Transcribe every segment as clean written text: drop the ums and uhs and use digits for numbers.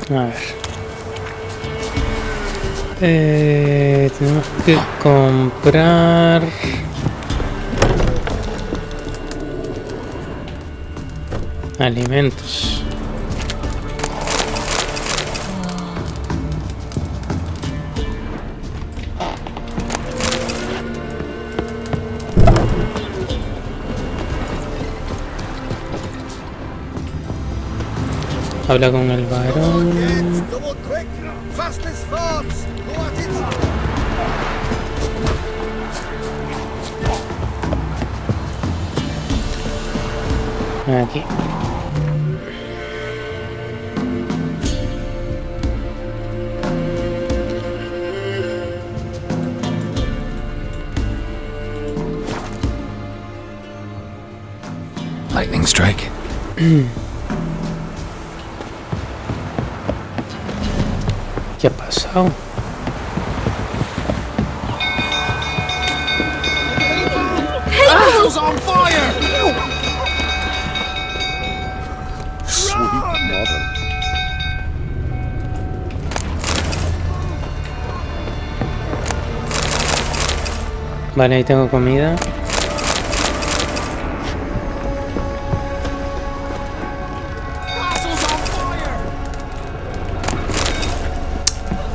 A ver. Tenemos que comprar... alimentos. Habla con el varón. Aquí. Lightning strike. ¿Qué ha pasado? Castle's on fire! Sweet mother. Vale, ahí tengo comida. Castle's on fire!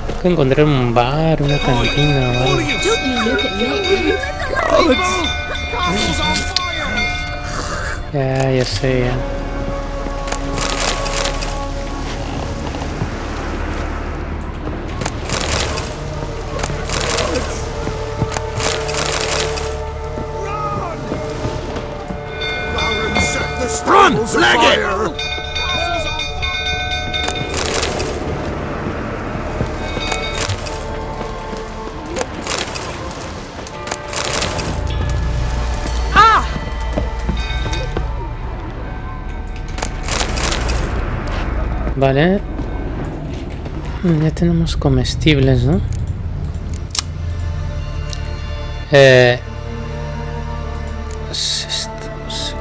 Tengo que encontrar un bar, una cantina o algo. Don't you look at me! Castle's on fire! Ya sé, ya. Run! Flag it! Castle's on Vale. Ya tenemos comestibles, ¿no? Es esto, sí.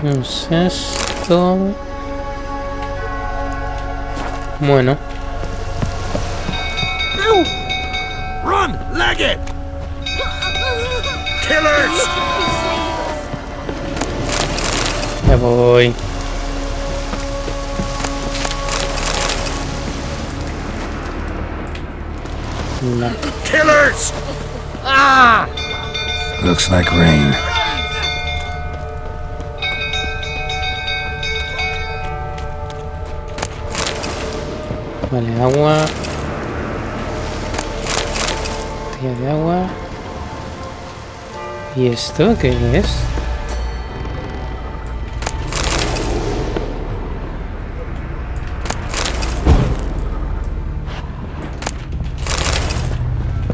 Es esto. Bueno. Run! Leg it! Killers! Ya voy. No. Killers! Looks like rain. Vale, agua. Botella de agua. ¿Y esto qué es?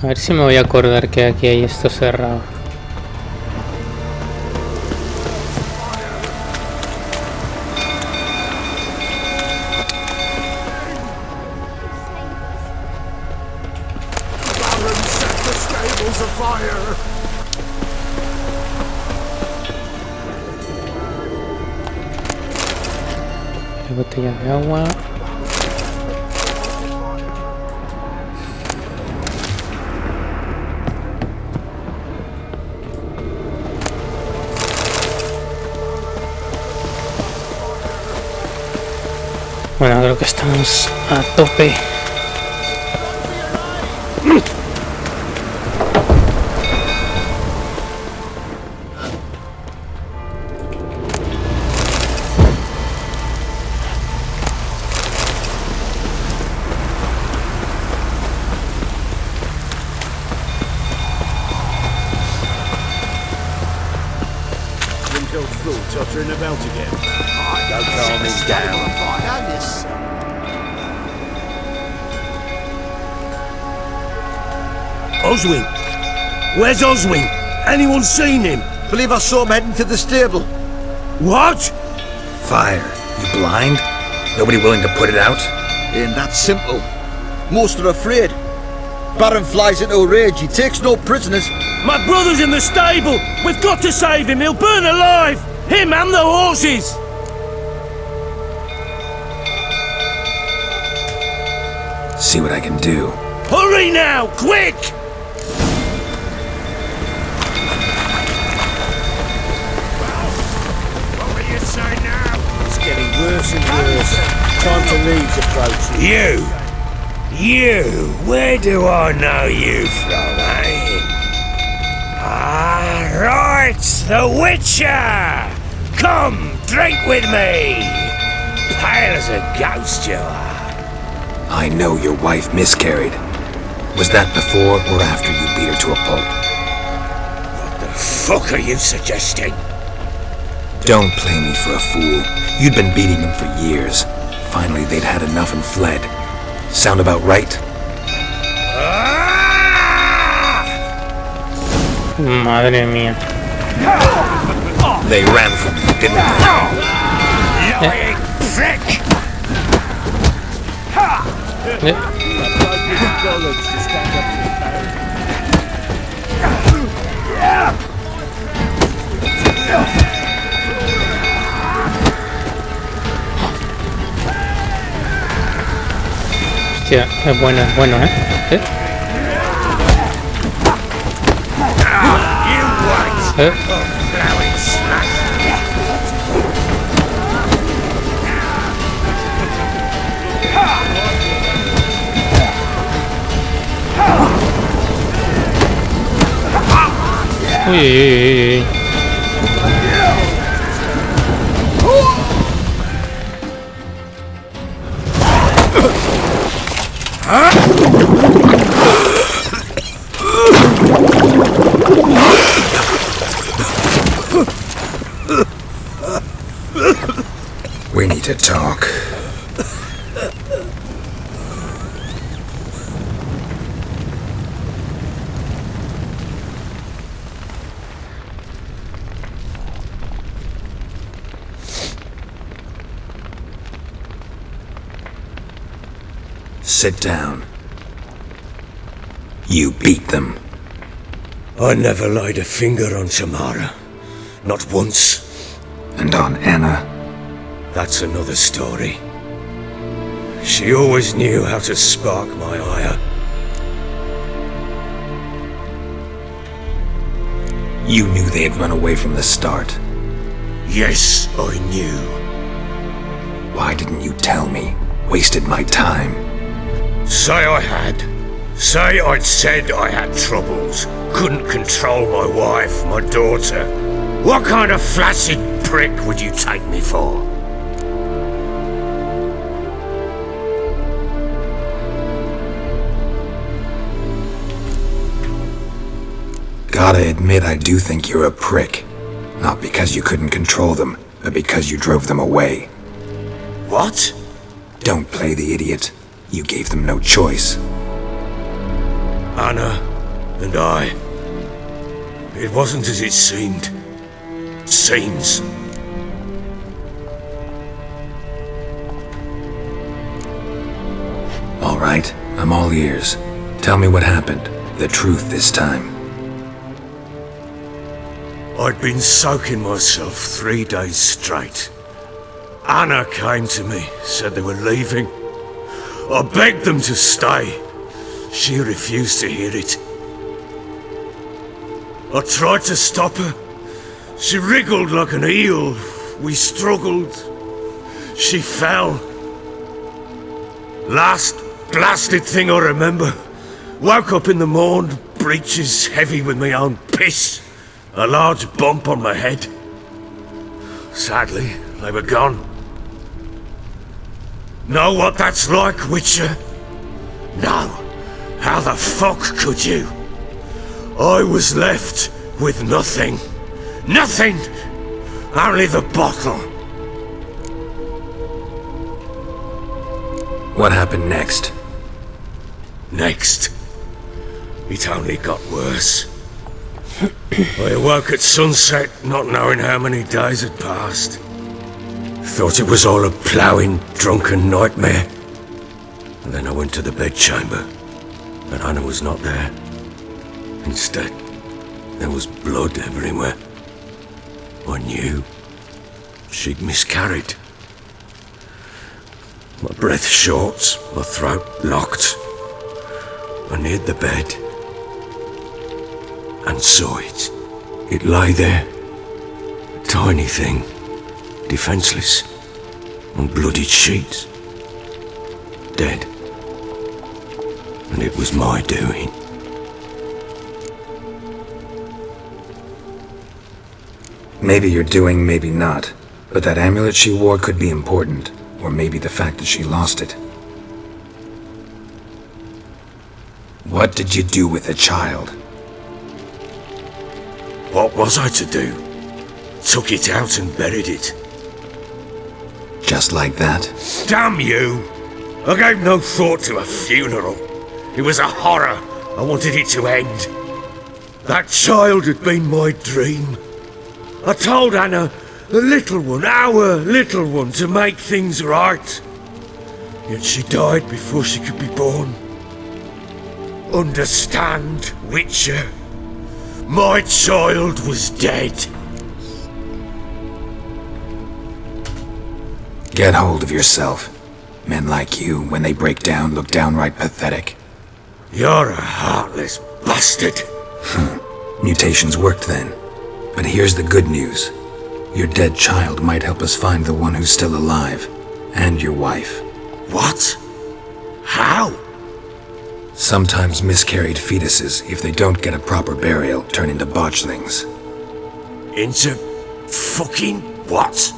A ver si me voy a acordar que aquí hay esto cerrado. Baron set the stables afire! La botella de agua. Bueno, creo que estamos a tope. Wrinkled fool tottering about again. Don't calm me down. Oswin! Where's Oswin? Anyone seen him? Believe I saw him heading to the stable. What? Fire. You blind? Nobody willing to put it out? Ain't that simple. Most are afraid. Baron flies into a rage. He takes no prisoners. My brother's in the stable! We've got to save him! He'll burn alive! Him and the horses! See what I can do. Hurry now, quick! What will you say now? It's getting worse and worse. Time to leave's approaching. You, where do I know you from, eh? Ah, right, the Witcher! Come, drink with me! Pale as a ghost you are. I know your wife miscarried. Was that before or after you beat her to a pulp? What the fuck are you suggesting? Don't play me for a fool. You'd been beating them for years. Finally, they'd had enough and fled. Sound about right? Ah! Madre mía. They ran from you, didn't they? Lying prick! Bollocks to stand up to the barrel. Hostia, es bueno, ¿eh? ¿Eh? You wait! ¿Eh? Blowing smash! Uy, uy, uy, uy. We need to talk. Sit down. You beat them. I never laid a finger on Tamara. Not once. And on Anna. That's another story. She always knew how to spark my ire. You knew they had run away from the start. Yes, I knew. Why didn't you tell me? Wasted my time. Say I had. Say I'd said I had troubles. Couldn't control my wife, my daughter. What kind of flaccid prick would you take me for? Gotta admit, I do think you're a prick. Not because you couldn't control them, but because you drove them away. What? Don't play the idiot. You gave them no choice. Anna and I. It wasn't as it seemed. Seems. All right, I'm all ears. Tell me what happened. The truth this time. I'd been soaking myself 3 days straight. Anna came to me, said they were leaving. I begged them to stay. She refused to hear it. I tried to stop her. She wriggled like an eel. We struggled. She fell. Last blasted thing I remember. Woke up in the morn, breeches heavy with my own piss. A large bump on my head. Sadly, they were gone. Know what that's like, Witcher? No. How the fuck could you? I was left with nothing. Nothing! Only the bottle. What happened next? Next. It only got worse. I awoke at sunset, not knowing how many days had passed. Thought it was all a ploughing, drunken nightmare. And then I went to the bedchamber, but Anna was not there. Instead, there was blood everywhere. I knew she'd miscarried. My breath short, my throat locked. I neared the bed and saw it. It lay there, a tiny thing, defenceless, on bloodied sheets, dead. And it was my doing. Maybe you're doing, maybe not. But that amulet she wore could be important. Or maybe the fact that she lost it. What did you do with the child? What was I to do? Took it out and buried it. Just like that? Damn you! I gave no thought to a funeral. It was a horror. I wanted it to end. That child had been my dream. I told Anna, the little one, our little one, to make things right. Yet she died before she could be born. Understand, Witcher? My child was dead. Get hold of yourself. Men like you, when they break down, look downright pathetic. You're a heartless bastard. Mutations worked then. But here's the good news. Your dead child might help us find the one who's still alive. And your wife. What? How? Sometimes miscarried fetuses, if they don't get a proper burial, turn into botchlings. Into fucking what?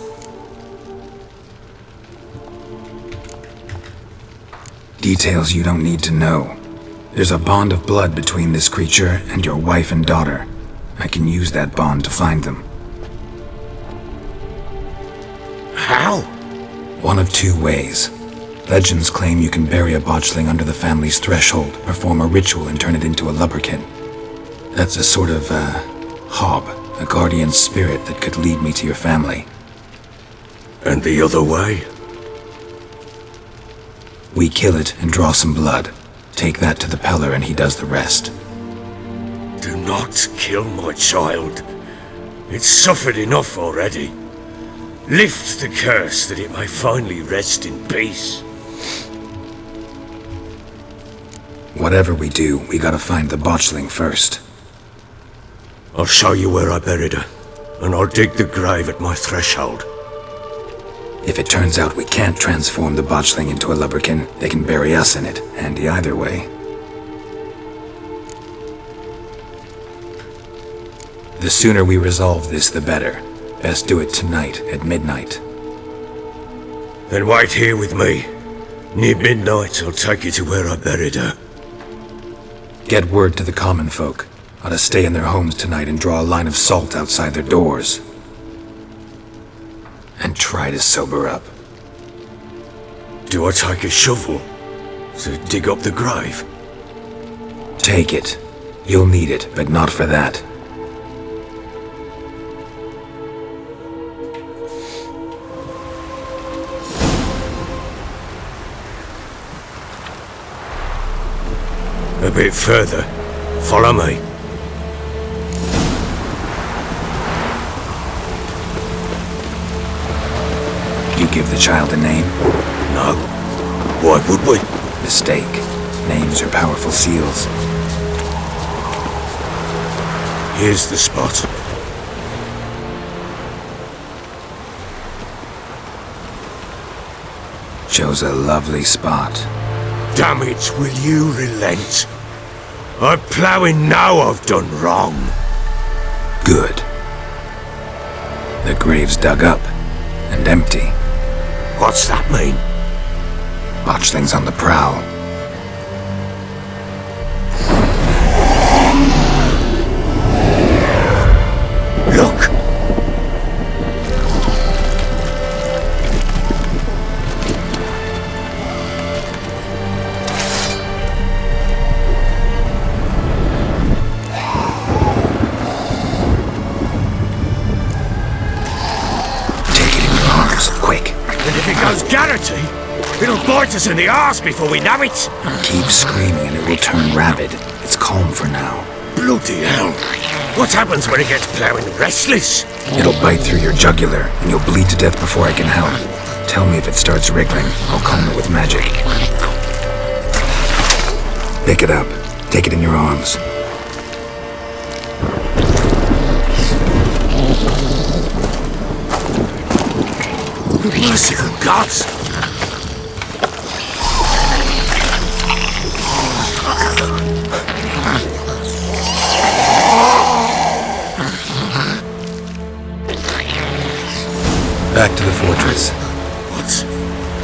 Details you don't need to know. There's a bond of blood between this creature and your wife and daughter. I can use that bond to find them. How? One of two ways. Legends claim you can bury a botchling under the family's threshold, perform a ritual and turn it into a lubberkin. That's a sort of, hob, a guardian spirit that could lead me to your family. And the other way? We kill it and draw some blood. Take that to the Peller and he does the rest. Do not kill my child. It's suffered enough already. Lift the curse that it may finally rest in peace. Whatever we do, we gotta find the botchling first. I'll show you where I buried her, and I'll dig the grave at my threshold. If it turns out we can't transform the botchling into a lubberkin, they can bury us in it, handy either way. The sooner we resolve this, the better. Best do it tonight, at midnight. Then wait here with me. Near midnight, I'll take you to where I buried her. Get word to the common folk. Ought to stay in their homes tonight and draw a line of salt outside their doors. And try to sober up. Do I take a shovel to dig up the grave? Take it. You'll need it, but not for that. A bit further. Follow me. You give the child a name? No. Why would we? Mistake. Names are powerful seals. Here's the spot. Chose a lovely spot. Damn it, will you relent? I'm ploughing now I've done wrong. Good. The grave's dug up and empty. What's that mean? Botchling's on the prowl. Look! Quick. And if it goes Garrity, it'll bite us in the arse before we know it. Keep screaming and it will turn rabid. It's calm for now. Bloody hell. What happens when it gets ploughing restless? It'll bite through your jugular and you'll bleed to death before I can help. Tell me if it starts wriggling. I'll calm it with magic. Pick it up. Take it in your arms. Merciful gods! Back to the fortress. What?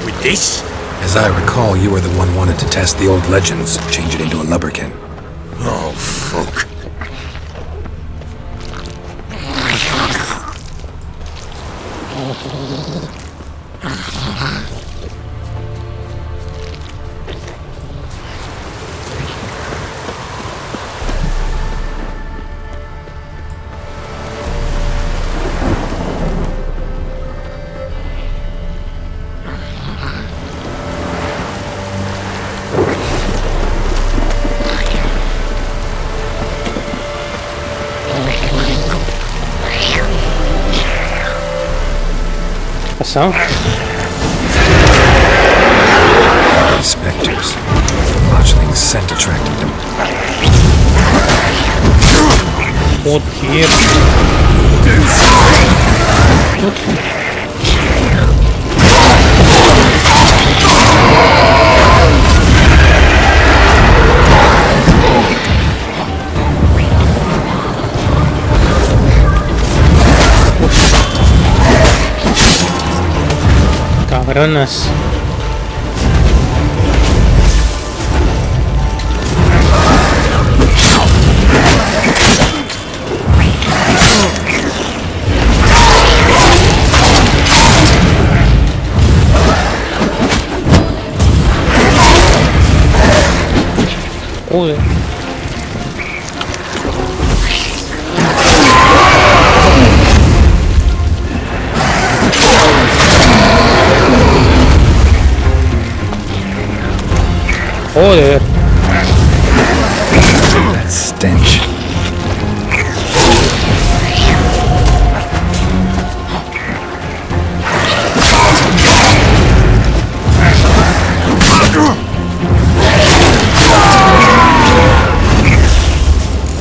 With this? As I recall, you were the one wanted to test the old legends, change it into a lubberkin. Oh, fuck. Pasó. These specters. Botchling's scent attracted them. Joder. Cabronas. Joder. Joder. That stench.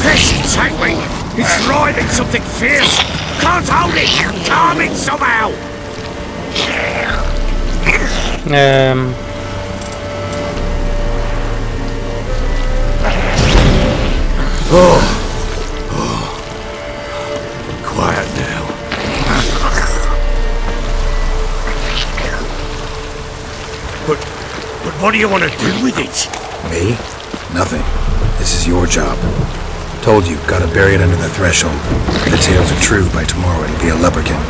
Patience, take me! It's writhing something fierce! Can't hold it! Calm it somehow! Quiet now. But what do you want to do with it? Me? Nothing. This is your job. Told you, gotta bury it under the threshold. If the tales are true, by tomorrow it'll be a lubberkin.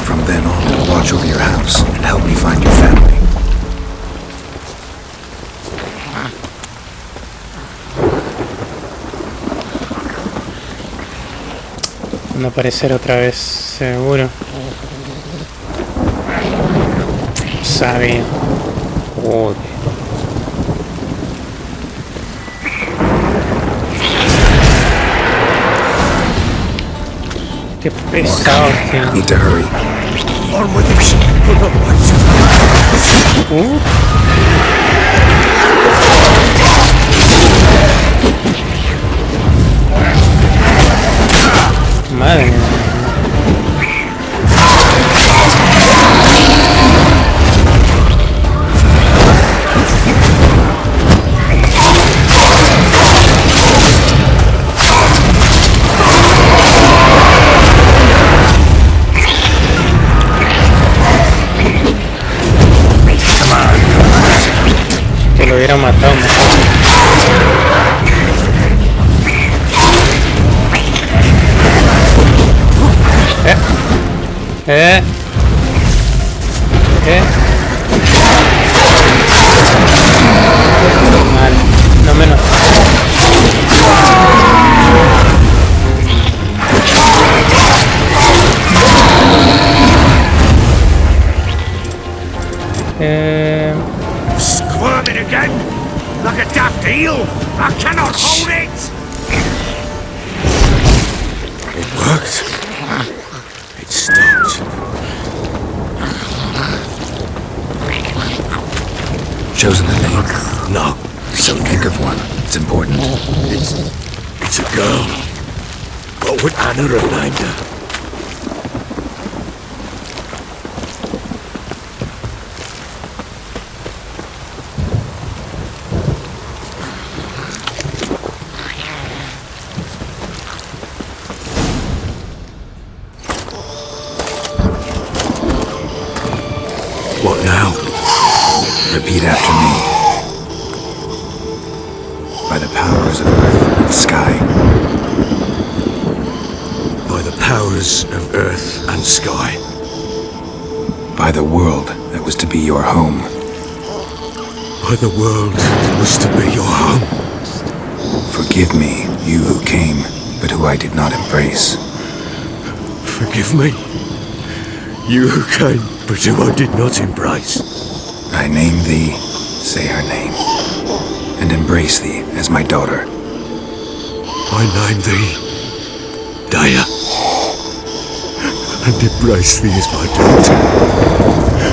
From then on, it'll watch over your house and help me find your family. Van a aparecer otra vez, seguro. Sabía. Joder. Qué pesado, tío. Need to hurry. On with it! Madre mía. Que lo hubiera matado mejor. Vale, no menos. Squirming again? Like a daft eel? I cannot hold it! It worked. It stopped. chosen a name? No, So think of one. It's important. it's a girl. What would Anna have named her? What now? Repeat after me. By the powers of earth and sky. By the powers of earth and sky. By the world that was to be your home. By the world that was to be your home. Forgive me, you who came, but who I did not embrace. Forgive me. You who came, but who I did not embrace. I name thee, say her name, and embrace thee as my daughter. I name thee Daya, and embrace thee as my daughter.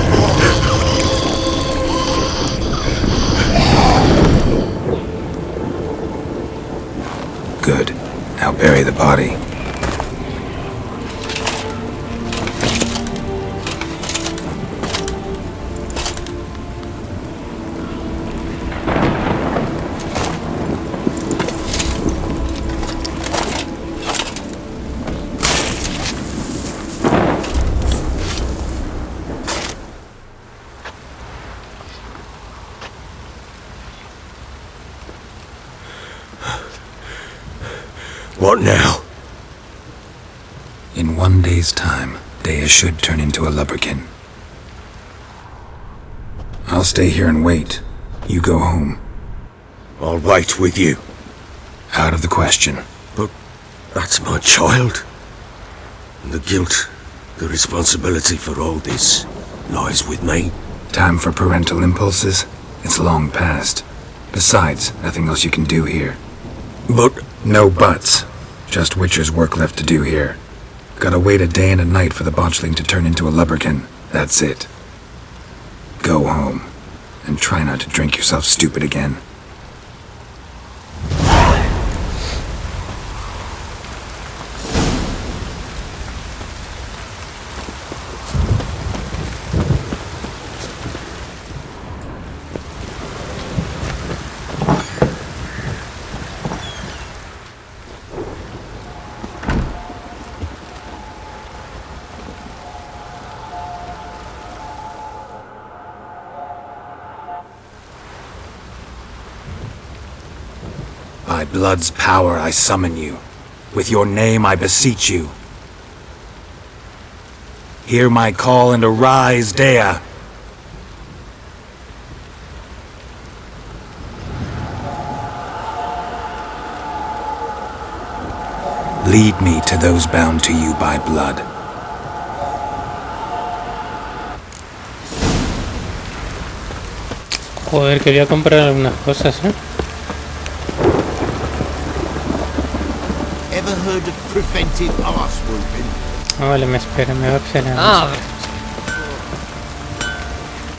Good. Now bury the body. What now? In 1 day's time, Dea should turn into a lubberkin. I'll stay here and wait. You go home. I'll wait with you. Out of the question. But that's my child. And the guilt, the responsibility for all this lies with me. Time for parental impulses? It's long past. Besides, nothing else you can do here. But No buts. Just Witcher's work left to do here. Gotta wait a day and a night for the botchling to turn into a lubberkin. That's it. Go home. And try not to drink yourself stupid again. By blood's power I summon you. With your name I beseech you. Hear my call and arise, Dea. Lead me to those bound to you by blood. Joder, quería comprar algunas cosas, ¿eh? Ever heard of preventive arse whooping? Ah, vale, me espera, me va a esperar. Ah,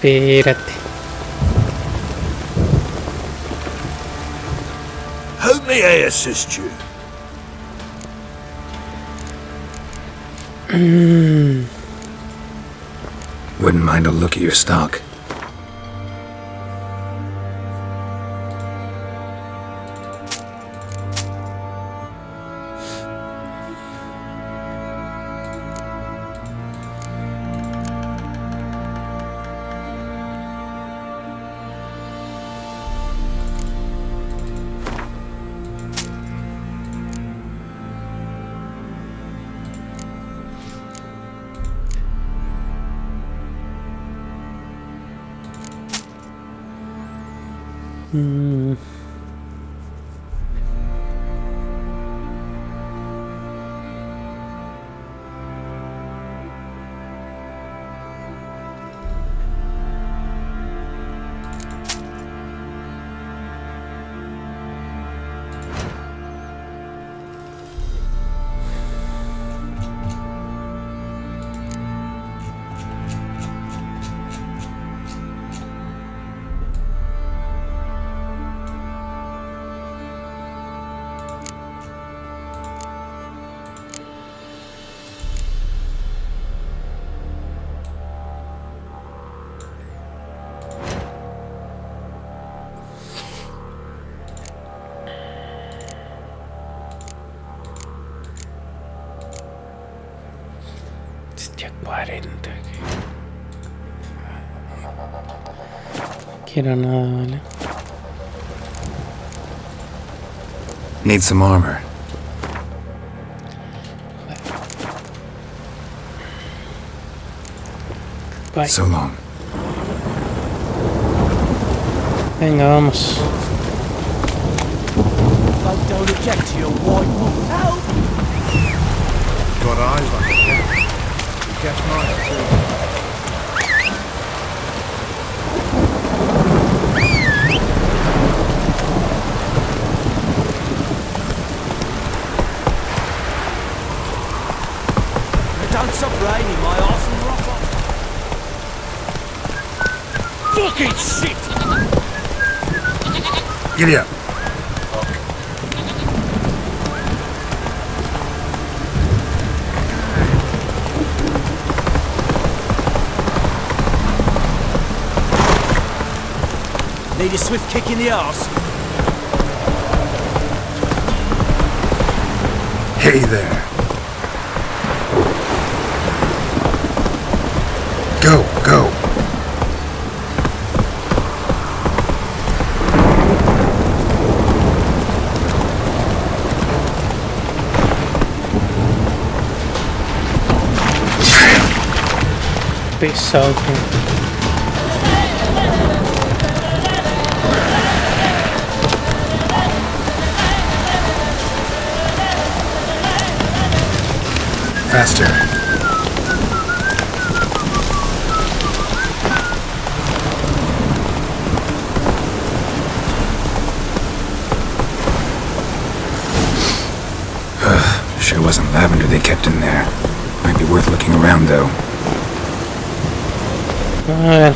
Espérate. how may I assist you? Wouldn't mind a look at your stock. 40. Quiero nada, vale. Need some armor. Bye. So long. Venga, vamos. I don't object to your white wool. Help! Got eyes like a cat. You catch mine too. Don't stop raining, my arse and rock off. Fucking shit! Giddy up. Need a swift kick in the arse. Hey there. Go, go. Pesado, tío. Faster. Sure wasn't lavender they kept in there. Might be worth looking around though. A ver.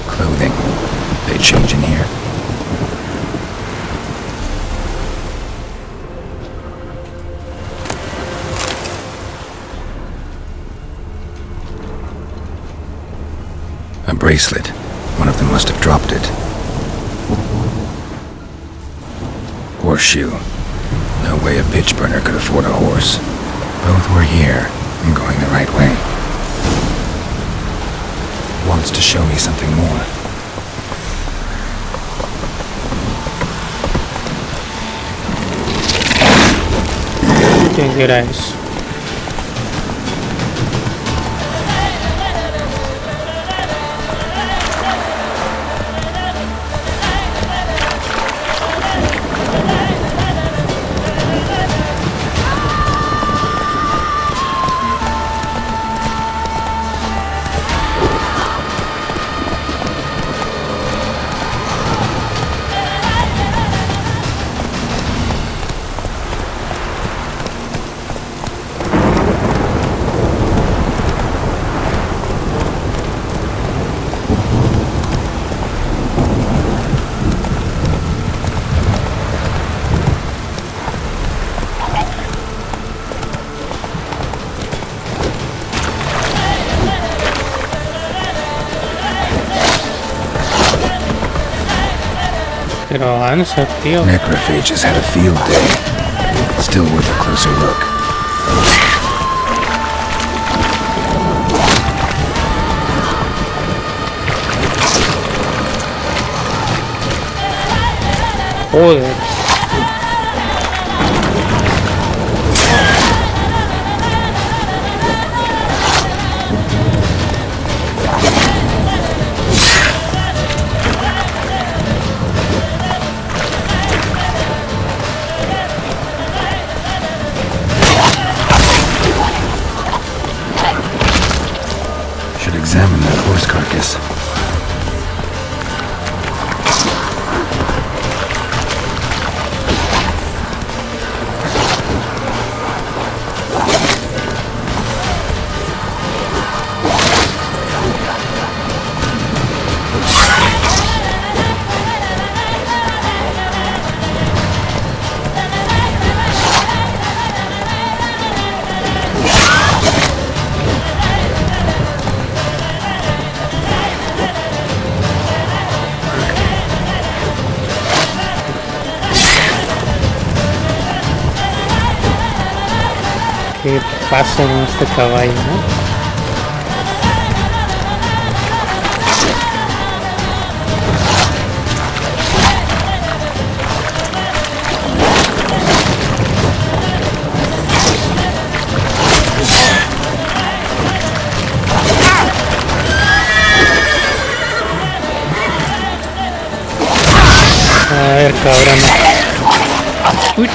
Clothing. They change in here. A bracelet. One of them must have dropped it. Horseshoe. No way a pitch burner could afford a horse. Both were here. I'm going the right way. Wants to show me something more. ¿Qué era eso? Pero avanza, tío. Necrophages had a field day. Still worth a closer look. Joder. Should examine that horse carcass. ¿Qué pasa con este caballo, no? A ver, cabrón. Uy.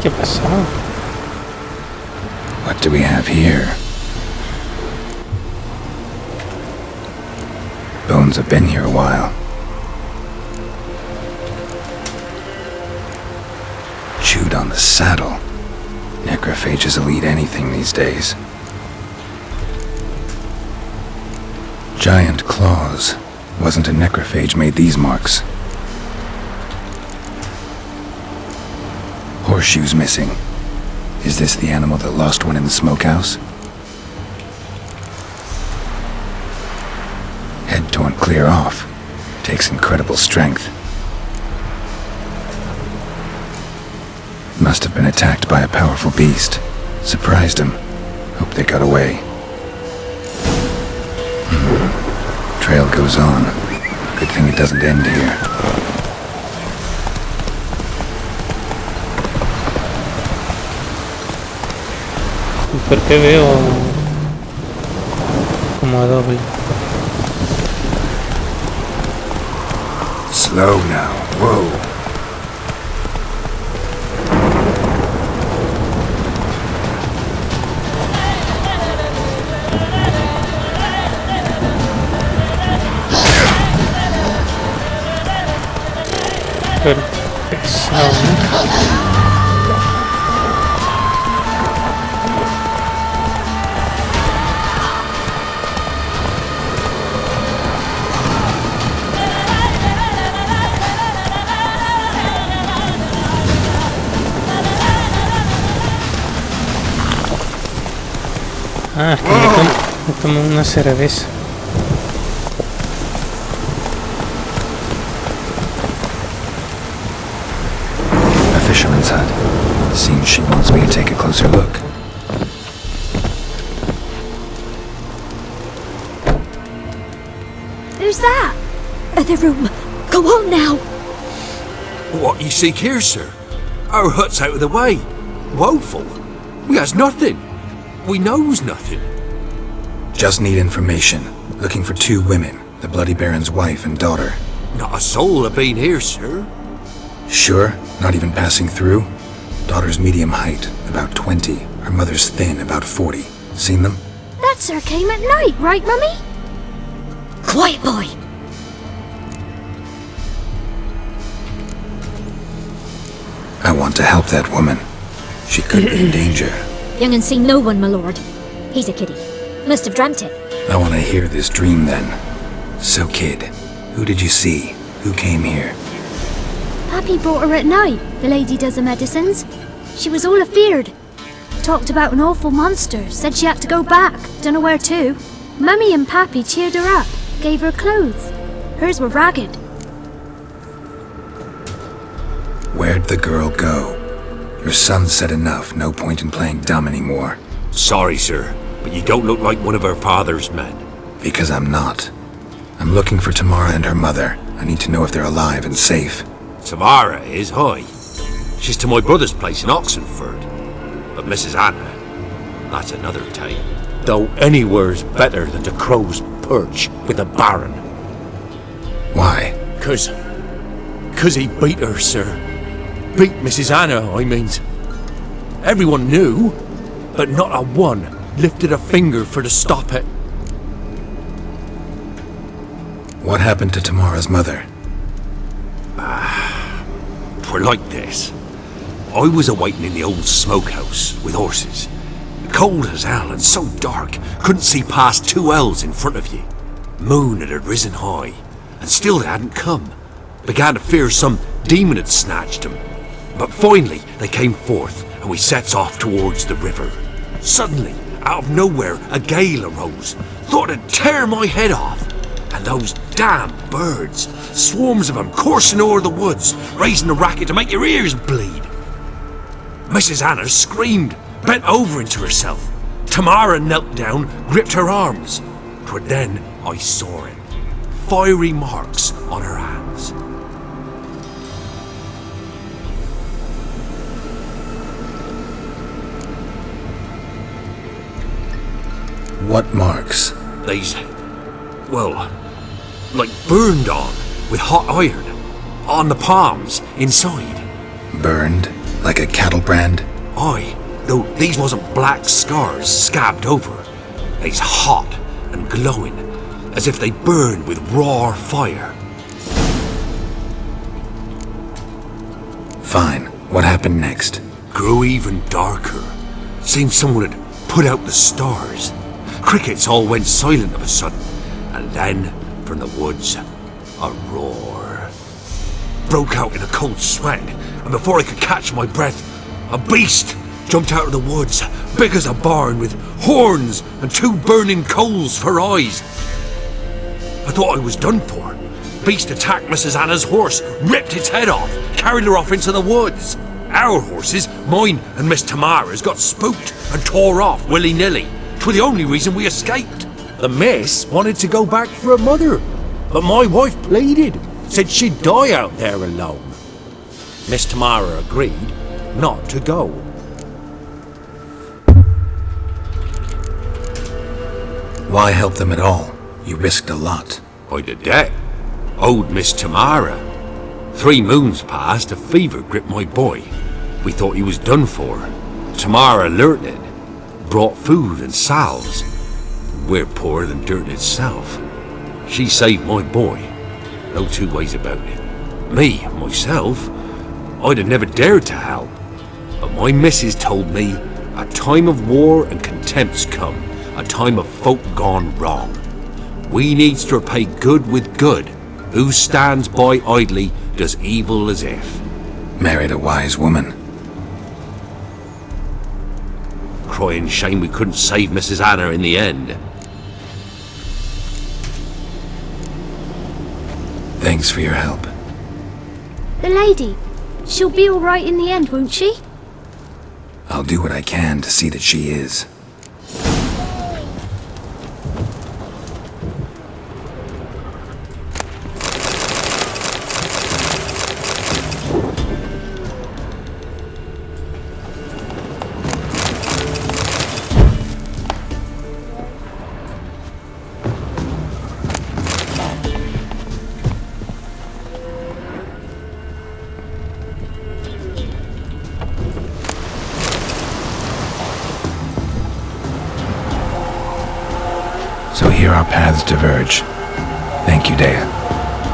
¿Qué pasó? What do we have here? Bones have been here a while. Chewed on the saddle. Necrophages will eat anything these days. Giant claws. Wasn't a necrophage made these marks. Horseshoes missing. Is this the animal that lost one in the smokehouse? Head torn clear off. Takes incredible strength. Must have been attacked by a powerful beast. Surprised him. Hope they got away. Trail goes on. Good thing it doesn't end here. ¿Por qué veo como doble? Slow now. Whoa. Pero pesado, ¿no? Ah, es que me tomo una cerveza. A fisherman's hut. Seems she wants me to take a closer look. Who's that? Other room. Go on now. What you seek here, sir? Our hut's out of the way. Woeful. We has nothing. We knows nothing. Just need information. Looking for 2 women. The Bloody Baron's wife and daughter. Not a soul have been here, sir. Sure? Not even passing through? Daughter's medium height, about 20. Her mother's thin, about 40. Seen them? That sir came at night, right, Mummy? Quiet, boy. I want to help that woman. She could be in danger. Young and seen no one, my lord. He's a kiddie. Must have dreamt it. I want to hear this dream then. So kid, who did you see? Who came here? Pappy brought her at night. The lady does the medicines. She was all afeared. Talked about an awful monster. Said she had to go back. Don't know where to. Mummy and Pappy cheered her up. Gave her clothes. Hers were ragged. Where'd the girl go? Your son said enough. No point in playing dumb anymore. Sorry, sir, but you don't look like one of her father's men. Because I'm not. I'm looking for Tamara and her mother. I need to know if they're alive and safe. Tamara is, hoy. She's to my brother's place in Oxenford. But Mrs. Anna, that's another tale. Though anywhere's better than the Crow's Perch with the Baron. Why? Cause he beat her, sir. Beat Mrs. Anna, I means. Everyone knew, but not a one lifted a finger for to stop it. What happened to Tamara's mother? 'Twere like this. I was awaiting in the old smokehouse with horses. Cold as hell and so dark, couldn't see past 2 ells in front of ye. Moon had risen high, and still they hadn't come. Began to fear some demon had snatched them. But finally they came forth, and we sets off towards the river. Suddenly, out of nowhere, a gale arose. Thought it'd tear my head off. And those damn birds, swarms of them coursing o'er the woods, raising a racket to make your ears bleed. Mrs. Anna screamed, bent over into herself. Tamara knelt down, gripped her arms. 'Twere then I saw it. Fiery marks on her hands. What marks? They's, well, like burned on with hot iron. On the palms, inside. Burned? Like a cattle brand? Aye, though these wasn't black scars scabbed over. They's hot and glowing, as if they burned with raw fire. Fine. What happened next? Grew even darker. Seemed someone had put out the stars. Crickets all went silent of a sudden, and then, from the woods, a roar. Broke out in a cold sweat, and before I could catch my breath, a beast jumped out of the woods, big as a barn, with horns and 2 burning coals for eyes. I thought I was done for. Beast attacked Mrs. Anna's horse, ripped its head off, carried her off into the woods. Our horses, mine and Miss Tamara's, got spooked and tore off willy-nilly. 'Twere the only reason we escaped. The miss wanted to go back for her mother, but my wife pleaded, said she'd die out there alone. Miss Tamara agreed not to go. Why help them at all? You risked a lot. I did that. Owed Miss Tamara. 3 moons passed, a fever gripped my boy. We thought he was done for. Tamara learnt it. Brought food and salves. We're poorer than dirt itself. She saved my boy. No 2 ways about it. Me, myself, I'd have never dared to help. But my missus told me a time of war and contempt's come. A time of folk gone wrong. We needs to repay good with good. Who stands by idly does evil as if. Married a wise woman. Crying shame we couldn't save Mrs. Anna in the end. Thanks for your help. The lady, she'll be all right in the end, won't she? I'll do what I can to see that she is. So here our paths diverge. Thank you, Dea.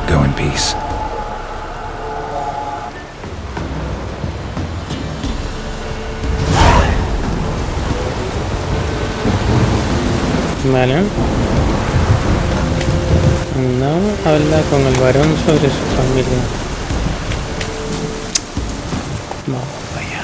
Go in peace. Vale. No habla con el varón sobre su familia. Vamos para allá.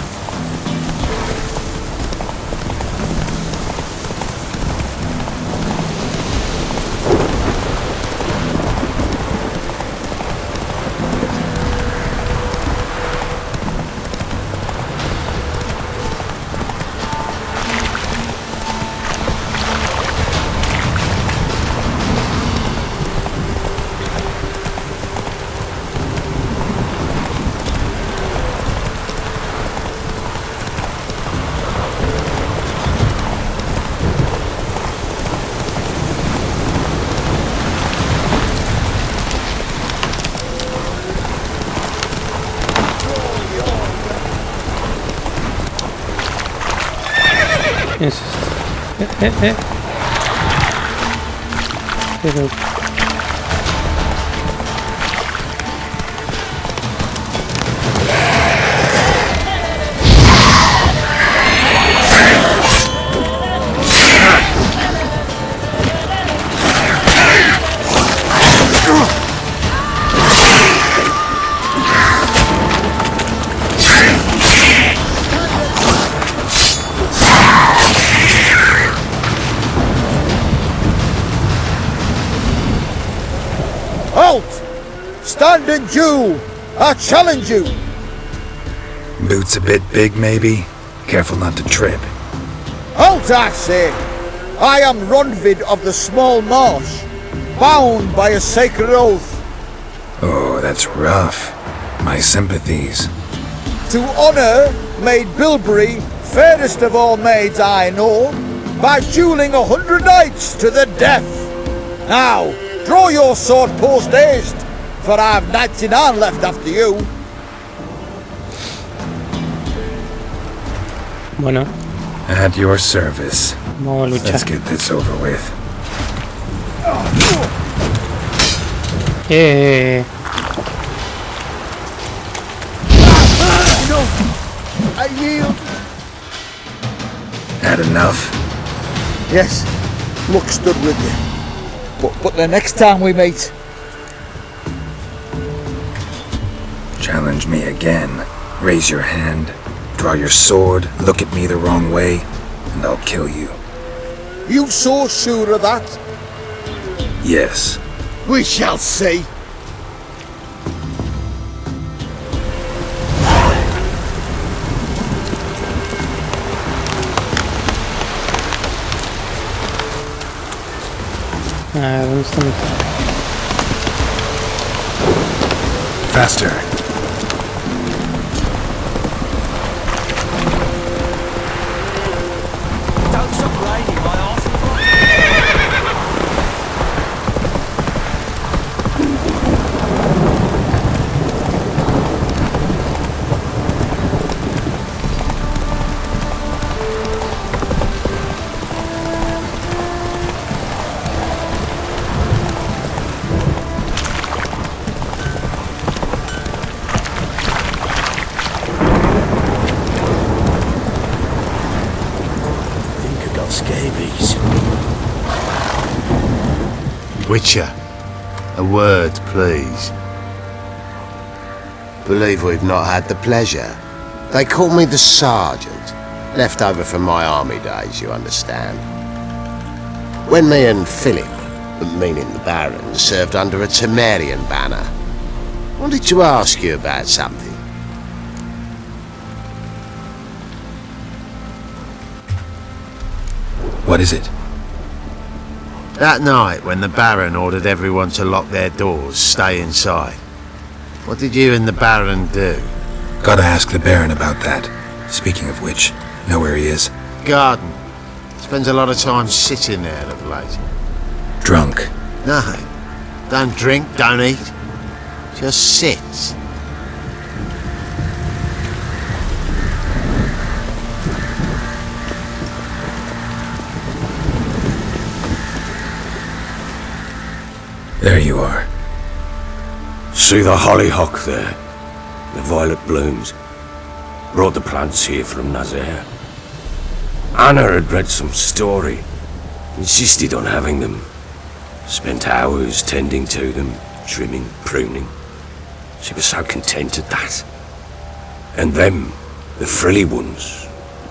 Eso es. Pero... Stand in duel! I challenge you! Boots a bit big, maybe? Careful not to trip. Halt, I say! I am Ronvid of the Small Marsh, bound by a sacred oath. Oh, that's rough. My sympathies. To honour Maid Bilberry, fairest of all maids I know, by duelling 100 knights to the death. Now, draw your sword post-haste, for I've 99 left after you. Bueno, At your service. vamos a Let's luchar. get this over with. I yield. Had enough? Yes, luck stood with you. But the next time we meet, Challenge me again. Raise your hand. Draw your sword. Look at me the wrong way. And I'll kill you. you so sure of that? Yes. We shall see. ¿Dónde está mi... Faster. Don't stop raining, my arse. Think I got scabies. Witcher, a word, please. Believe we've not had the pleasure. They call me the Sergeant, left over from my army days, you understand. When me and Philip, meaning the Baron, served under a Temerian banner, wanted to ask you about something. What is it? That night, when the Baron ordered everyone to lock their doors, stay inside, what did you and the Baron do? Gotta ask the Baron about that. Speaking of which, know where he is? Garden. Spends a lot of time sitting there of late. Drunk. No, don't drink, don't eat. Just sits. There you are. See the hollyhock there? The violet blooms. Brought the plants here from Nazaire. Anna had read some story. Insisted on having them. Spent hours tending to them, trimming, pruning. She was so content at that. And them, the frilly ones,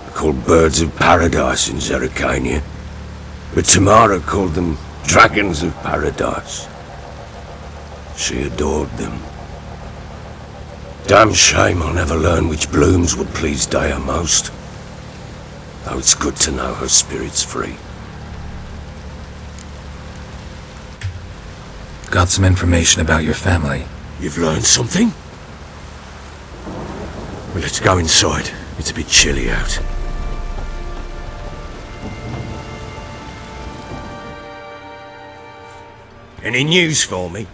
are called birds of paradise in Zerrikania. But Tamara called them dragons of paradise. She adored them. Damn shame I'll never learn which blooms would please Dea most. Though it's good to know her spirit's free. Got some information about your family. You've learned something? Well, let's go inside. It's a bit chilly out. Any news for me?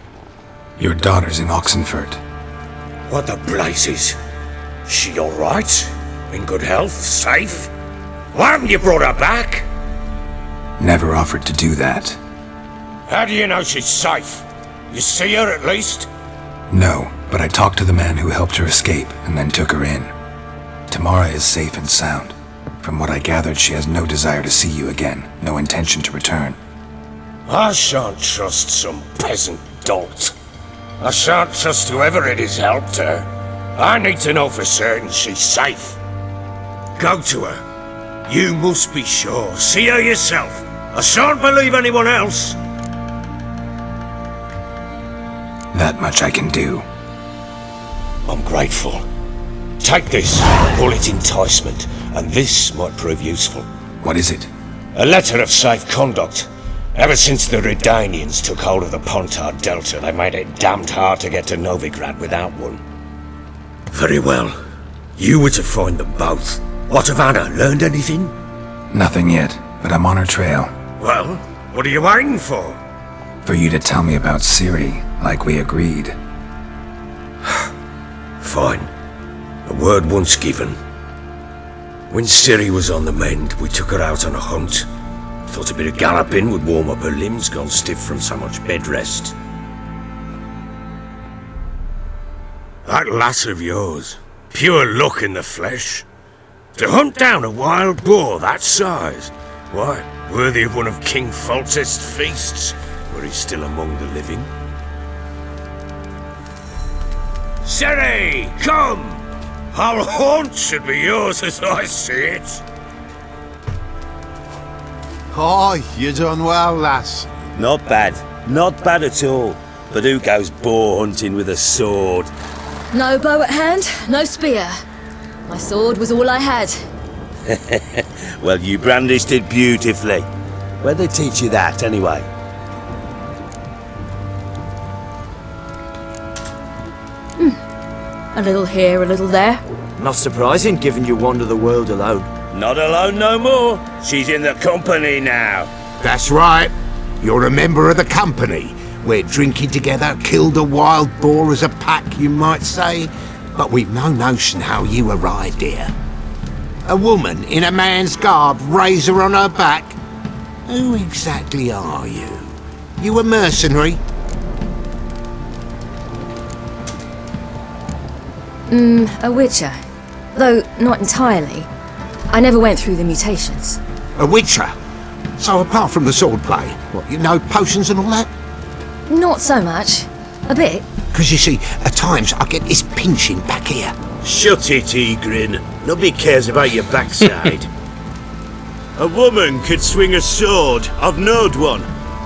Your daughter's in Oxenfurt. What the blazes? She all right? In good health? Safe? Why haven't you brought her back? Never offered to do that. How do you know she's safe? You see her at least? No, but I talked to the man who helped her escape and then took her in. Tamara is safe and sound. From what I gathered, she has no desire to see you again, no intention to return. I shan't trust some peasant dolt. I shan't trust whoever it is helped her. I need to know for certain she's safe. Go to her. You must be sure. See her yourself. I shan't believe anyone else. That much I can do. I'm grateful. Take this, call it enticement, and this might prove useful. What is it? A letter of safe conduct. Ever since the Redanians took hold of the Pontar Delta, they made it damned hard to get to Novigrad without one. Very well. You were to find them both. What of Anna? Learned anything? Nothing yet, but I'm on her trail. Well, what are you waiting for? For you to tell me about Ciri, like we agreed. Fine. A word once given. When Ciri was on the mend, we took her out on a hunt. Thought a bit of galloping would warm up her limbs, gone stiff from so much bed rest. That lass of yours, pure luck in the flesh. To hunt down a wild boar that size, why, worthy of one of King Foltest's feasts, were he still among the living. Ciri, come! Our haunt should be yours as I see it. Oh, you done well, lass. Not bad. Not bad at all. But who goes boar hunting with a sword? No bow at hand, no spear. My sword was all I had. Well, you brandished it beautifully. Where'd they teach you that, anyway? A little here, a little there. Not surprising, given you wander the world alone. Not alone no more. She's in the company now. That's right. You're a member of the company. We're drinking together, killed a wild boar as a pack, you might say. But we've no notion how you arrived here. A woman in a man's garb, razor on her back. Who exactly are you? You a mercenary? A witcher. Though not entirely. I never went through the mutations. A witcher? So apart from the swordplay, what, you know potions and all that? Not so much. A bit. Because you see, at times I get this pinching back here. Shut it, Egrin. Nobody cares about your backside. A woman could swing a sword. I've knowed one.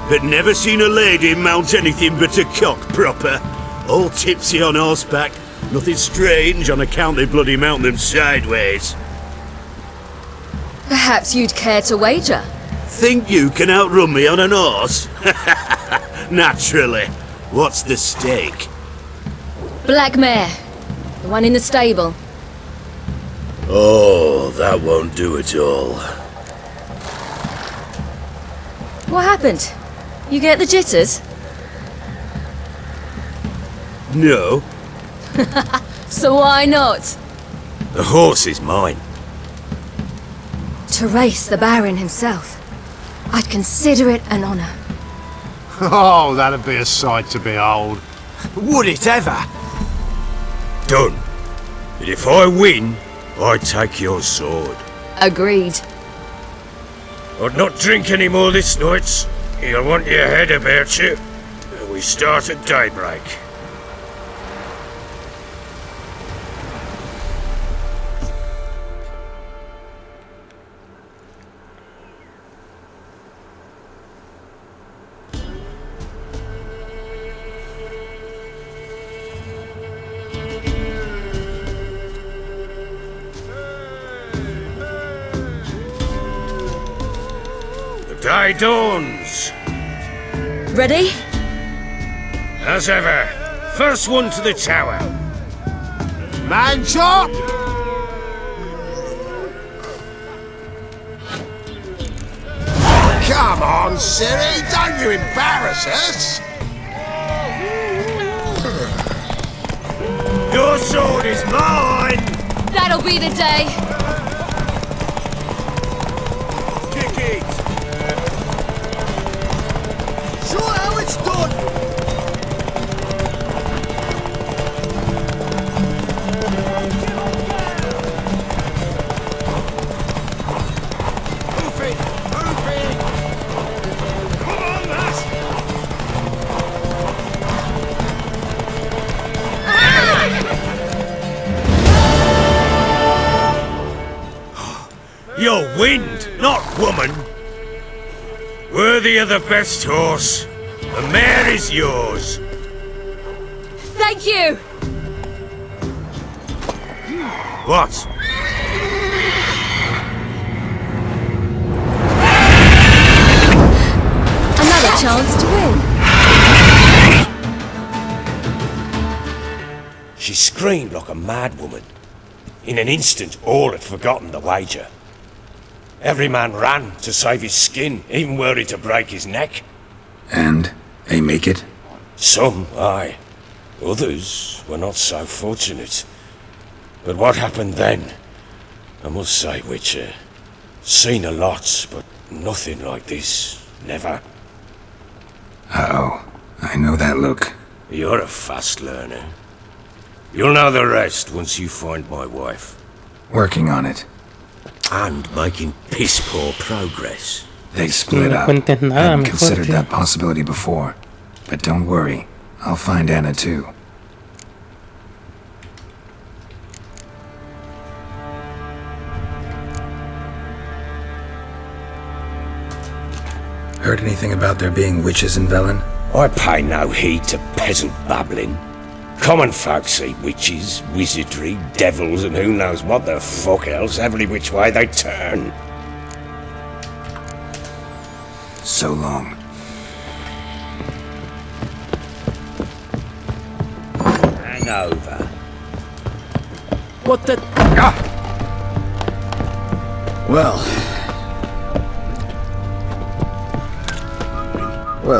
But never seen a lady mount anything but a cock proper. All tipsy on horseback. Nothing strange on account they bloody mount them sideways. Perhaps you'd care to wager? Think you can outrun me on an horse? Naturally. What's the stake? Black mare. The one in the stable. Oh, that won't do at all. What happened? You get the jitters? No. So why not? The horse is mine. To race the Baron himself. I'd consider it an honour. Oh, that'd be a sight to behold. Would it ever? Done. But if I win, I take your sword. Agreed. I'd not drink any more this night. You'll want your head about you. We start at daybreak. Day dawns. Ready? As ever, first one to the tower. Man chop! Come on, Ciri, don't you embarrass us! Your sword is mine! That'll be the day. Kick it! Show how it's done! Move it! Move it! Come on, lass! You're wind, not woman. Worthy of the best horse. The mare is yours. Thank you! What? Another chance to win. She screamed like a mad woman. In an instant, all had forgotten the wager. Every man ran to save his skin, even were it to break his neck. And they make it? Some, aye. Others were not so fortunate. But what happened then? I must say, Witcher, seen a lot, but nothing like this. Never. Uh-oh. I know that look. You're a fast learner. You'll know the rest once you find my wife. Working on it. And making piss-poor progress. They split No up. cuentes nada, Hadn't mejor, considered tío. that possibility before. But don't worry. I'll find Anna too. Heard anything about there being witches in Velen? I pay no heed to peasant babbling. Common folk see witches, wizardry, devils, and who knows what the fuck else every which way they turn. So long. Hangover. What the... Well,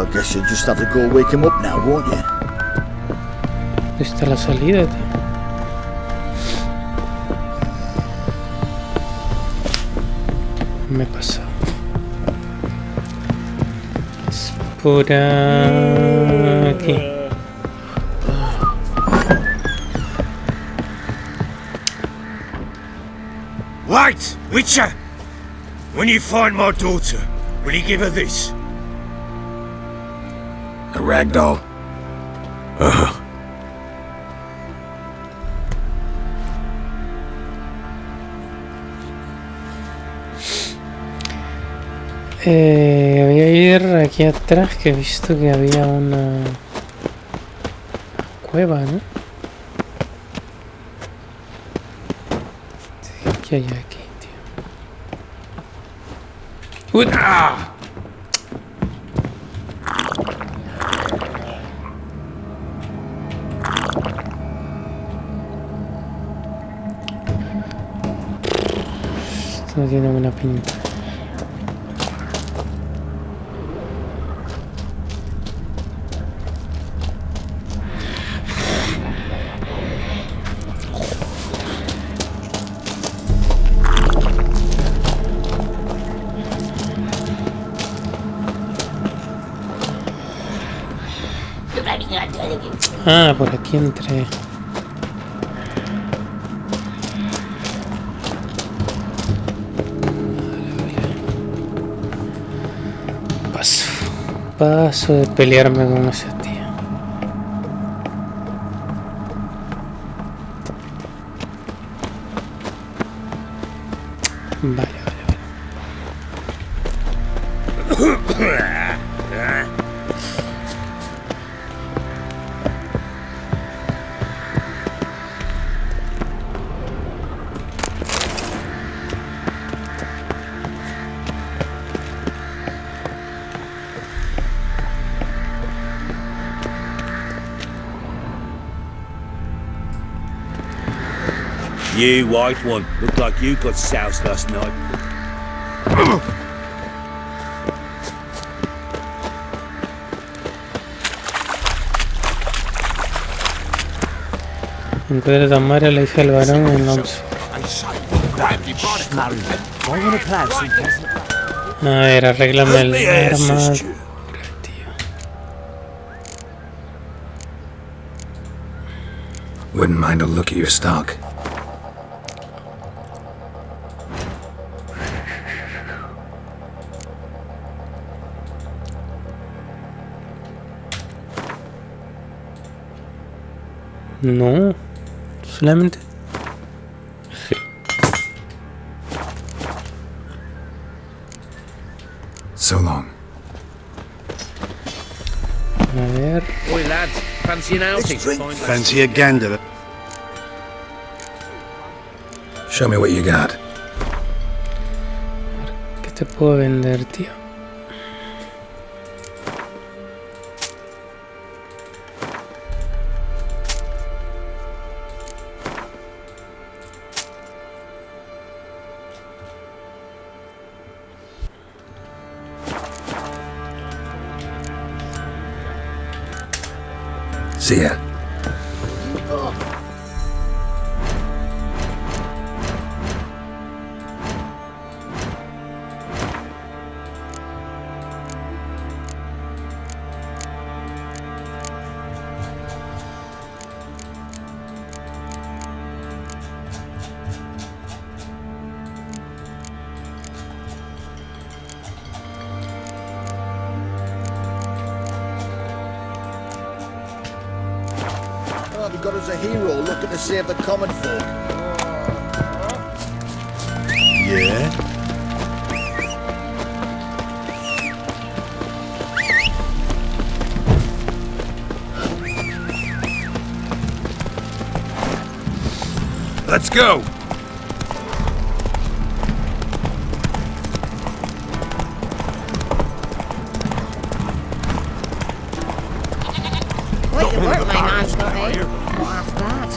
guess you'll just have to go wake him up now, won't you? ¿Dónde está la salida, tío? Me he pasado. Es por aquí. Wait, Witcher! When you find my daughter, will you give her this? A ragdoll? Voy a ir aquí atrás, que he visto que había una cueva, ¿no? ¿Qué hay aquí, tío? ¡Uy! ¡Ah! Esto no tiene buena pinta. Ah, por aquí entré. Paso de pelearme con ese tío. Vale. You white one, looked like you got soused last night. Encuentra a Tamara, la hija del varón, en Oxford. A ver, arréglame el arma. Wouldn't mind a look at your stock. No, solamente. Sí. So long. A ver. Oi, lads, fancy an outing to find Fancy a gander? Show me what you got. ¿Qué te puedo vender, tío? See ya. They've got us a hero looking to save the common folk. Yeah? Let's go! Quite the work my man's got, eh? What's that?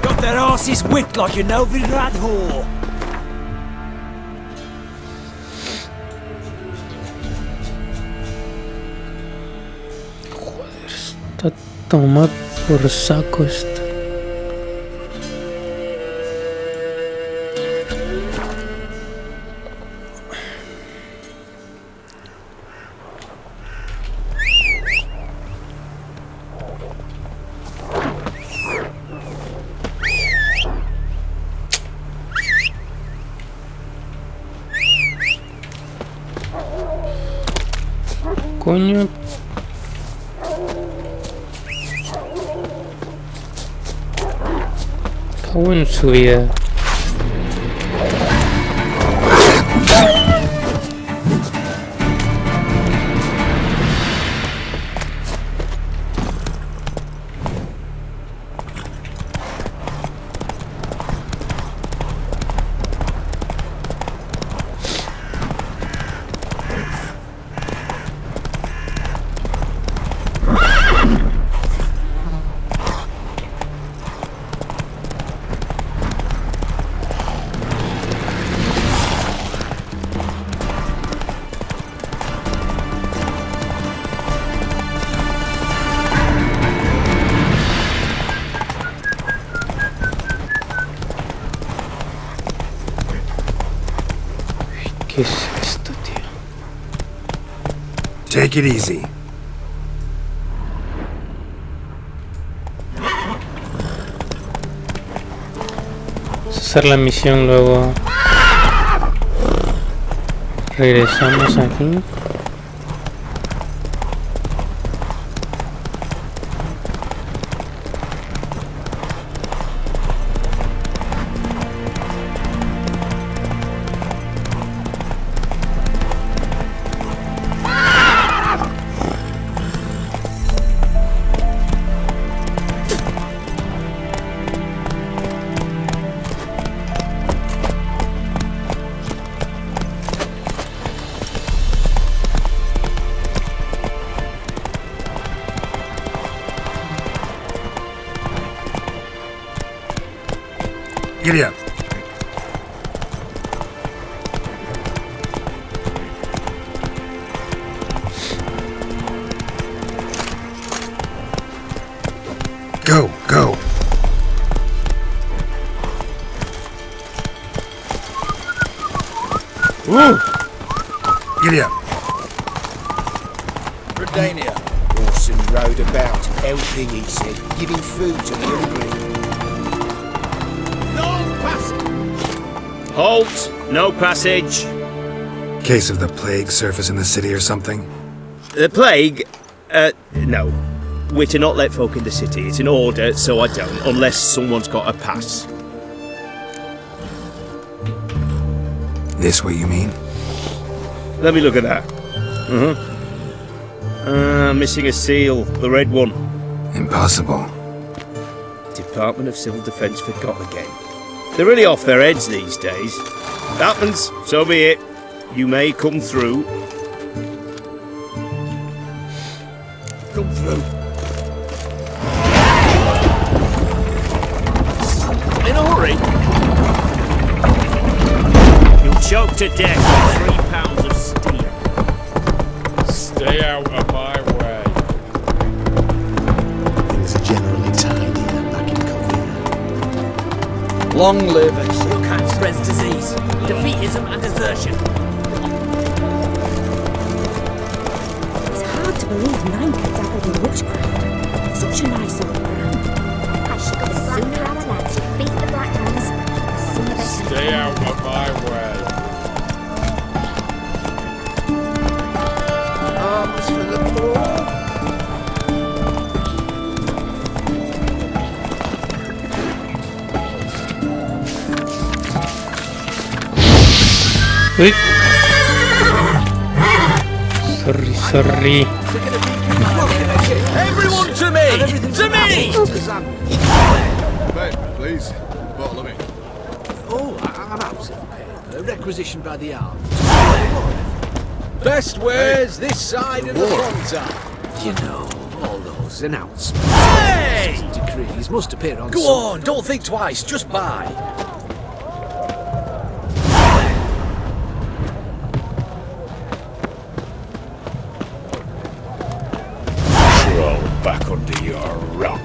Got their asses whipped like a Novigrad whore. Está tomado por saco esto. Coño. Cago en su vida. ¿Qué es esto, tío? Take it easy. Vamos a hacer la misión, luego regresamos aquí. Giddy up. Go, go. Woo! Giddy up. Redania. Orson rode about, helping, he said, giving food to the hungry. Halt! No passage. Case of the plague surface in the city or something? The plague? No. We're to not let folk in the city. It's an order, so I don't, unless someone's got a pass. This what you mean? Let me look at that. Missing a seal. The red one. Impossible. Department of Civil Defence forgot again. They're really off their heads these days. Happens, so be it. You may come through. Come through. In a hurry. You'll choke to death with 3 pounds of steel. Stay out of my way. Things are generally tidier back in Covina. Long live it. Who can't spread disease, defeatism and desertion? It's hard to believe Nanka dabbled in witchcraft. Such a nice old man. I should go soon out of that. Beat the black ones. Stay out of my way. Arms for the poor. Uy. Sorry. Everyone to me! To me! Ben, please. Bottle of me. Oh, I'm out of paper. Requisitioned by the arms. Best wares this side of the frontier. You know, all those announcements. Hey! Decrees must appear on. Go on, don't think twice, just buy. Crawl back under your rock.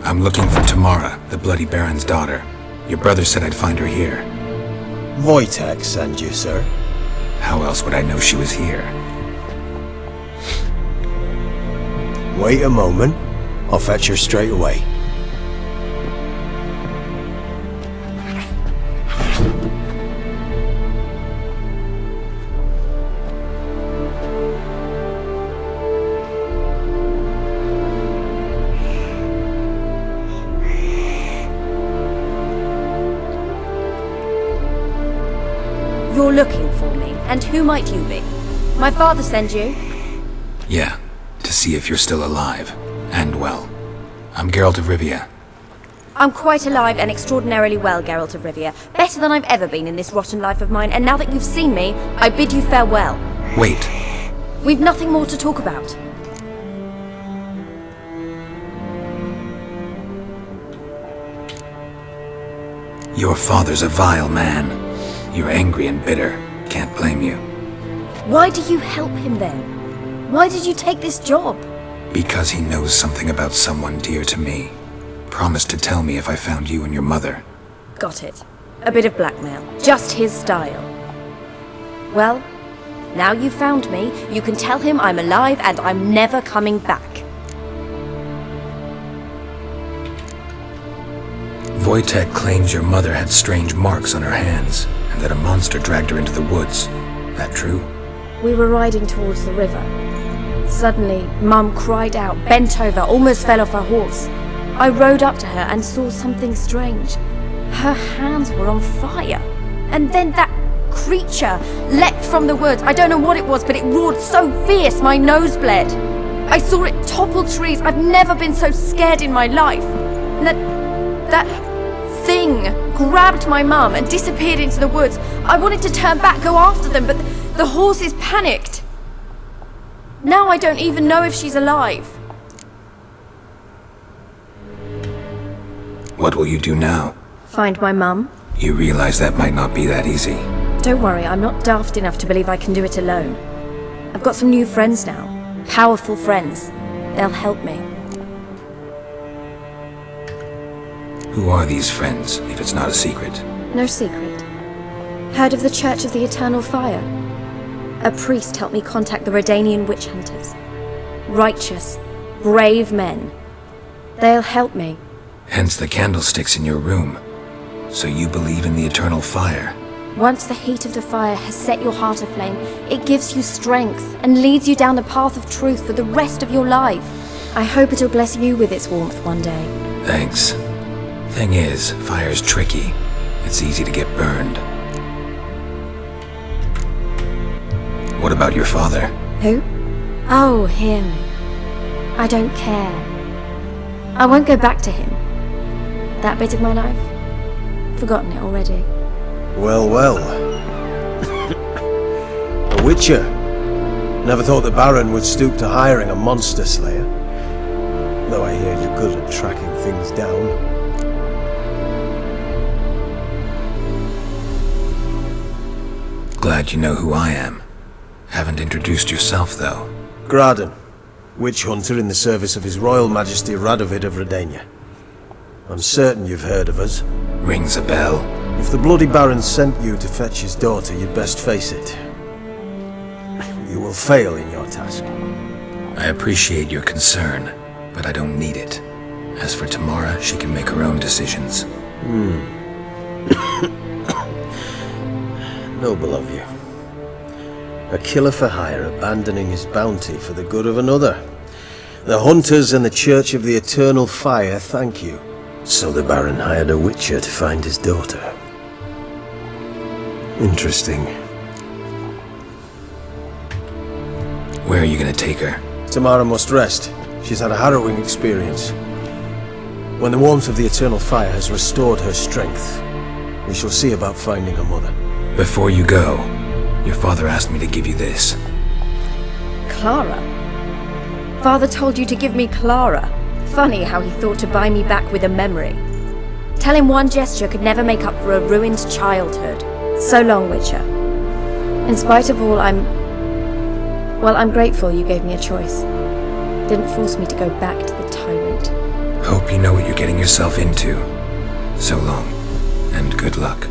I'm looking for Tamara, the Bloody Baron's daughter. Your brother said I'd find her here. Wojtek sent you, sir. How else would I know she was here? Wait a moment. I'll fetch her straight away. You're looking for me, and who might you be? My father sent you? Yeah, to see if you're still alive. And well. I'm Geralt of Rivia. I'm quite alive and extraordinarily well, Geralt of Rivia. Better than I've ever been in this rotten life of mine, and now that you've seen me, I bid you farewell. Wait. We've nothing more to talk about. Your father's a vile man. You're angry and bitter. Can't blame you. Why do you help him then? Why did you take this job? Because he knows something about someone dear to me. Promised to tell me if I found you and your mother. Got it. A bit of blackmail. Just his style. Well, now you've found me, you can tell him I'm alive and I'm never coming back. Wojtek claims your mother had strange marks on her hands, and that a monster dragged her into the woods. That true? We were riding towards the river. Suddenly, Mum cried out, bent over, almost fell off her horse. I rode up to her and saw something strange. Her hands were on fire. And then that creature leapt from the woods. I don't know what it was, but it roared so fierce my nose bled. I saw it topple trees. I've never been so scared in my life. And that thing grabbed my mum and disappeared into the woods. I wanted to turn back, go after them, but the horses panicked. Now I don't even know if she's alive. What will you do now? Find my mum. You realize that might not be that easy. Don't worry, I'm not daft enough to believe I can do it alone. I've got some new friends now. Powerful friends. They'll help me. Who are these friends, if it's not a secret? No secret. Heard of the Church of the Eternal Fire? A priest helped me contact the Redanian witch hunters. Righteous, brave men. They'll help me. Hence the candlesticks in your room. So you believe in the eternal fire? Once the heat of the fire has set your heart aflame, it gives you strength and leads you down the path of truth for the rest of your life. I hope it'll bless you with its warmth one day. Thanks. Thing is, fire's tricky. It's easy to get burned. What about your father? Who? Oh, him. I don't care. I won't go back to him. That bit of my life? Forgotten it already. Well, well. A witcher. Never thought the Baron would stoop to hiring a monster slayer. Though I hear you're good at tracking things down. Glad you know who I am. Haven't introduced yourself, though. Graden, witch hunter in the service of His Royal Majesty Radovid of Redania. I'm certain you've heard of us. Rings a bell. If the Bloody Baron sent you to fetch his daughter, you'd best face it. You will fail in your task. I appreciate your concern, but I don't need it. As for Tamara, she can make her own decisions. Noble of you. A killer for hire abandoning his bounty for the good of another. The hunters and the Church of the Eternal Fire thank you. So the Baron hired a witcher to find his daughter. Interesting. Where are you gonna take her? Tamara must rest. She's had a harrowing experience. When the warmth of the Eternal Fire has restored her strength, we shall see about finding her mother. Before you go, your father asked me to give you this. Clara? Father told you to give me Clara. Funny how he thought to buy me back with a memory. Tell him one gesture could never make up for a ruined childhood. So long, Witcher. In spite of all, I'm grateful you gave me a choice. Didn't force me to go back to the tyrant. Hope you know what you're getting yourself into. So long, and good luck.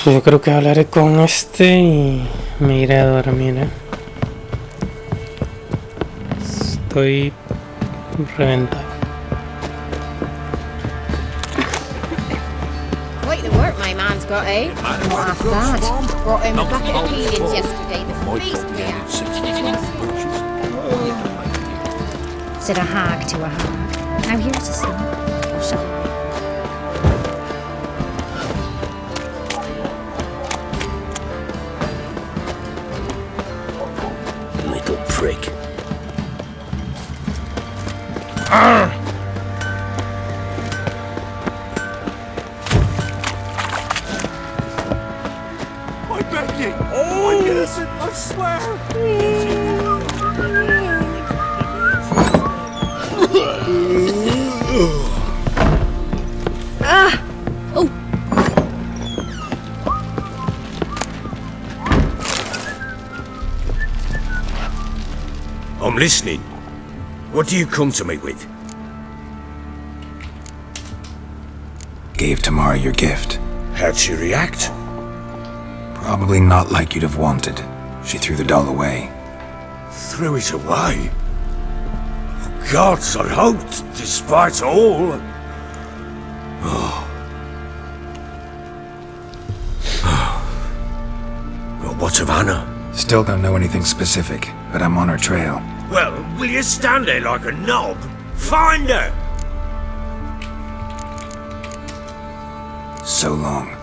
Yo creo que hablaré con este y me iré a dormir, Estoy reventado. Quite the work my man's got, eh? Not half bad. Brought him a bucket of peelings yesterday. The feast we had. Said a hag to a hag. Now here's a son. Shut up. Little prick. I beg you! I'm innocent, I swear! Oh! I'm listening. What do you come to me with? Gave Tamara your gift. How'd she react? Probably not like you'd have wanted. She threw the doll away. Threw it away? Gods, I hoped, despite all. Well, what of Anna? Still don't know anything specific, but I'm on her trail. Well, will you stand there like a knob? Find her! So long.